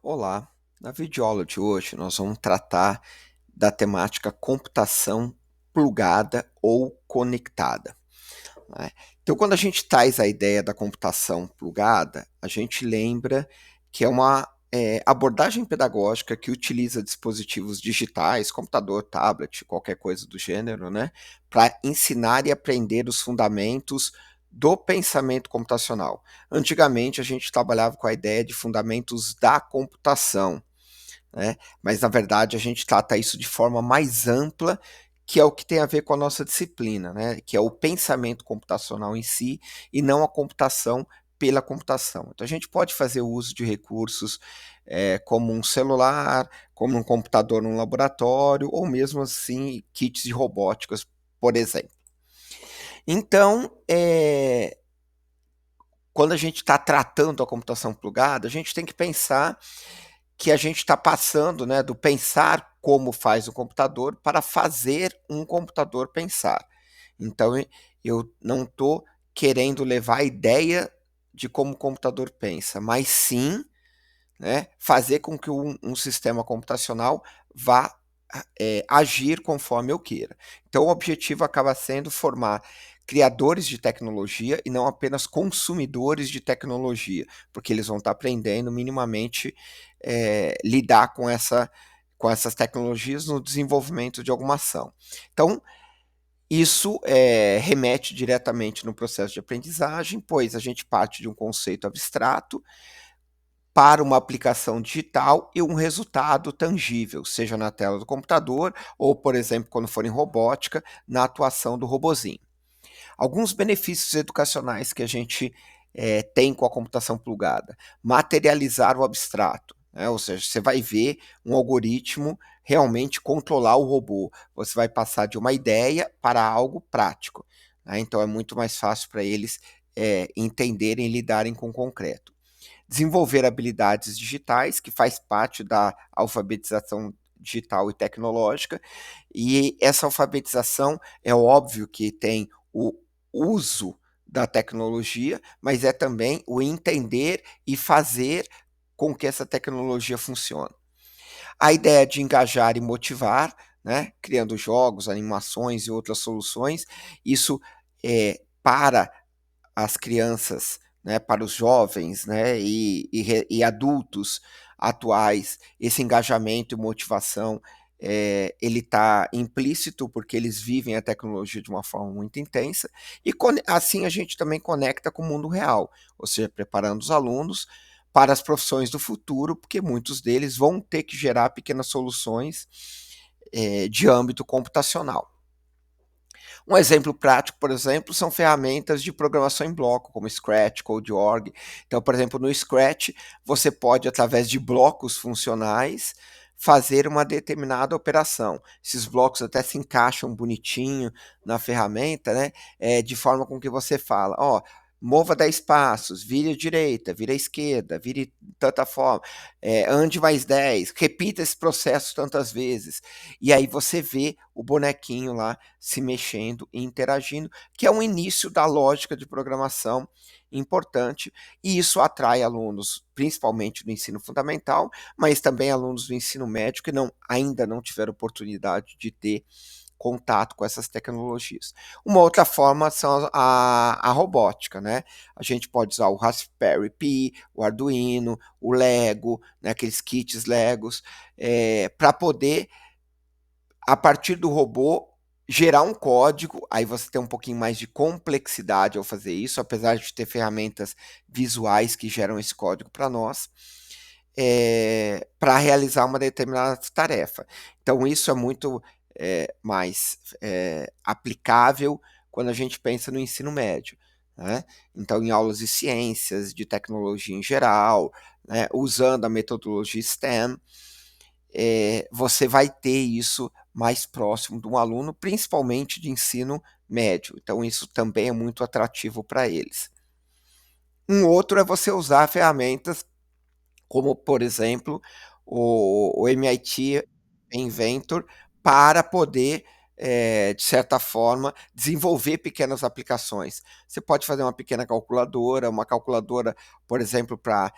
Olá, na videoaula de hoje nós vamos tratar da temática computação plugada ou conectada, né? Então, quando a gente traz a ideia da computação plugada, a gente lembra que é uma abordagem pedagógica que utiliza dispositivos digitais, computador, tablet, qualquer coisa do gênero, né, para ensinar e aprender os fundamentos do pensamento computacional. Antigamente, a gente trabalhava com a ideia de fundamentos da computação, né? Mas na verdade a gente trata isso de forma mais ampla, que é o que tem a ver com a nossa disciplina, né? Que é o pensamento computacional em si e não a computação pela computação. Então a gente pode fazer uso de recursos como um celular, como um computador num laboratório, ou mesmo assim kits de robóticas, por exemplo. Então, quando a gente está tratando a computação plugada, a gente tem que pensar que a gente está passando, né, do pensar como faz o computador para fazer um computador pensar. Então, eu não estou querendo levar a ideia de como o computador pensa, mas sim, né, fazer com que um sistema computacional vá agir conforme eu queira. Então, o objetivo acaba sendo formar criadores de tecnologia e não apenas consumidores de tecnologia, porque eles vão estar aprendendo minimamente lidar com essas tecnologias no desenvolvimento de alguma ação. Então, isso remete diretamente no processo de aprendizagem, pois a gente parte de um conceito abstrato para uma aplicação digital e um resultado tangível, seja na tela do computador ou, por exemplo, quando for em robótica, na atuação do robozinho. Alguns benefícios educacionais que a gente tem com a computação plugada: materializar o abstrato, né? Ou seja, você vai ver um algoritmo realmente controlar o robô, você vai passar de uma ideia para algo prático, né? Então é muito mais fácil para eles entenderem e lidarem com o concreto. Desenvolver habilidades digitais, que faz parte da alfabetização digital e tecnológica, e essa alfabetização é óbvio que tem o uso da tecnologia, mas é também o entender e fazer com que essa tecnologia funcione. A ideia de engajar e motivar, né, criando jogos, animações e outras soluções, isso para as crianças, né, para os jovens, né, e adultos atuais, esse engajamento e motivação, ele está implícito porque eles vivem a tecnologia de uma forma muito intensa, e assim a gente também conecta com o mundo real, ou seja, preparando os alunos para as profissões do futuro, porque muitos deles vão ter que gerar pequenas soluções de âmbito computacional. Um exemplo prático, por exemplo, são ferramentas de programação em bloco, como Scratch, Code.org. Então, por exemplo, no Scratch, você pode, através de blocos funcionais, fazer uma determinada operação. Esses blocos até se encaixam bonitinho na ferramenta, né? De forma com que você fala, ó, mova 10 passos, vire à direita, vire à esquerda, vire de tanta forma, ande mais 10, repita esse processo tantas vezes. E aí você vê o bonequinho lá se mexendo e interagindo, que é um início da lógica de programação importante, e isso atrai alunos, principalmente do ensino fundamental, mas também alunos do ensino médio que ainda não tiveram oportunidade de ter contato com essas tecnologias. Uma outra forma são a robótica, né? A gente pode usar o Raspberry Pi, o Arduino, o Lego, né, aqueles kits Legos, para poder, a partir do robô, gerar um código. Aí você tem um pouquinho mais de complexidade ao fazer isso, apesar de ter ferramentas visuais que geram esse código para nós, para realizar uma determinada tarefa. Então, isso é muito mais aplicável quando a gente pensa no ensino médio, né? Então, em aulas de ciências, de tecnologia em geral, né, usando a metodologia STEM, você vai ter isso mais próximo de um aluno, principalmente de ensino médio. Então, isso também é muito atrativo para eles. Um outro é você usar ferramentas como, por exemplo, o MIT Inventor, para poder, de certa forma, desenvolver pequenas aplicações. Você pode fazer uma calculadora, por exemplo, para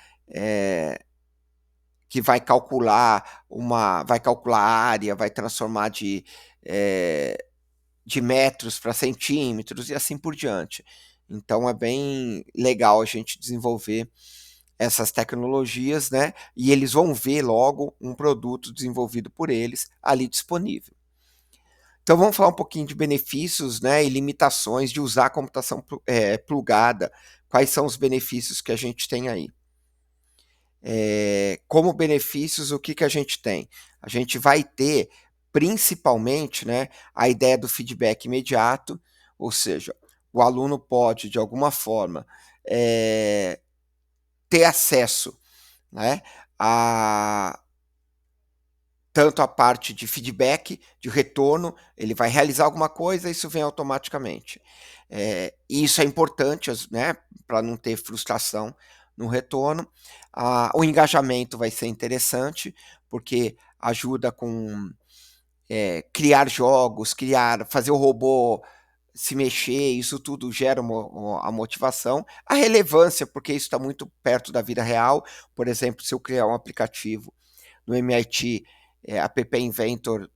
que vai calcular a área, vai transformar de metros para centímetros e assim por diante. Então é bem legal a gente desenvolver essas tecnologias, né? E eles vão ver logo um produto desenvolvido por eles ali disponível. Então vamos falar um pouquinho de benefícios, né, e limitações de usar a computação plugada. Quais são os benefícios que a gente tem aí? Como benefícios, o que, que a gente tem? A gente vai ter, principalmente, né, a ideia do feedback imediato, ou seja, o aluno pode, de alguma forma, ter acesso, né, a tanto a parte de feedback, de retorno, ele vai realizar alguma coisa, isso vem automaticamente. E isso é importante, né, para não ter frustração no retorno. O engajamento vai ser interessante, porque ajuda com criar jogos, fazer o robô se mexer, isso tudo gera a motivação. A relevância, porque isso está muito perto da vida real. Por exemplo, se eu criar um aplicativo no MIT, App Inventor,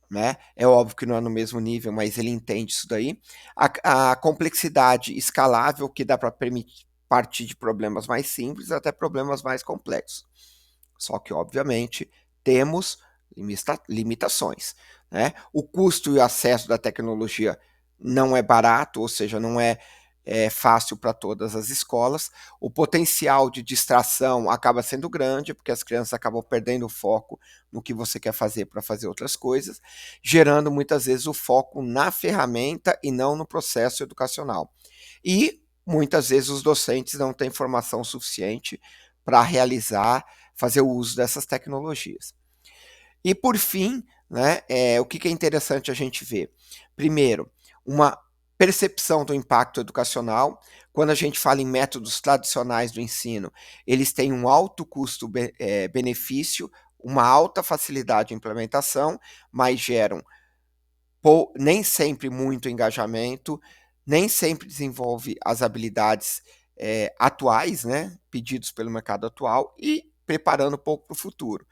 né? É óbvio que não é no mesmo nível, mas ele entende isso daí. A complexidade escalável, que dá para partir de problemas mais simples até problemas mais complexos. Só que, obviamente, temos limitações. Né? O custo e o acesso da tecnologia não é barato, ou seja, não é fácil para todas as escolas. O potencial de distração acaba sendo grande, porque as crianças acabam perdendo o foco no que você quer fazer para fazer outras coisas, gerando muitas vezes o foco na ferramenta e não no processo educacional. E muitas vezes os docentes não têm formação suficiente para fazer o uso dessas tecnologias. E por fim, né, o que é interessante a gente ver? Primeiro, uma percepção do impacto educacional. Quando a gente fala em métodos tradicionais do ensino, eles têm um alto custo-benefício, uma alta facilidade de implementação, mas geram nem sempre muito engajamento, nem sempre desenvolve as habilidades atuais, né, pedidos pelo mercado atual e preparando um pouco para o futuro.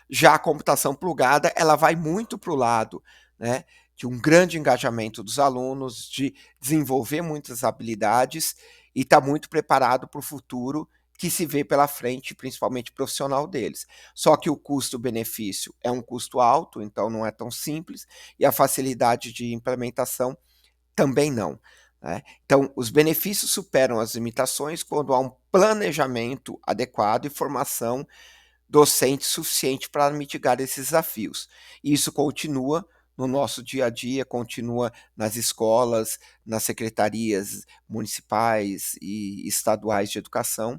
Já a computação plugada, ela vai muito para o lado, né, de um grande engajamento dos alunos, de desenvolver muitas habilidades e está muito preparado para o futuro que se vê pela frente, principalmente profissional deles. Só que o custo-benefício é um custo alto, então não é tão simples, e a facilidade de implementação também não. Né? Então, os benefícios superam as limitações quando há um planejamento adequado e formação docente suficiente para mitigar esses desafios. E isso continua no nosso dia a dia, continua nas escolas, nas secretarias municipais e estaduais de educação,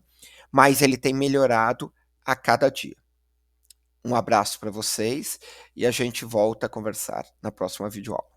mas ele tem melhorado a cada dia. Um abraço para vocês e a gente volta a conversar na próxima videoaula.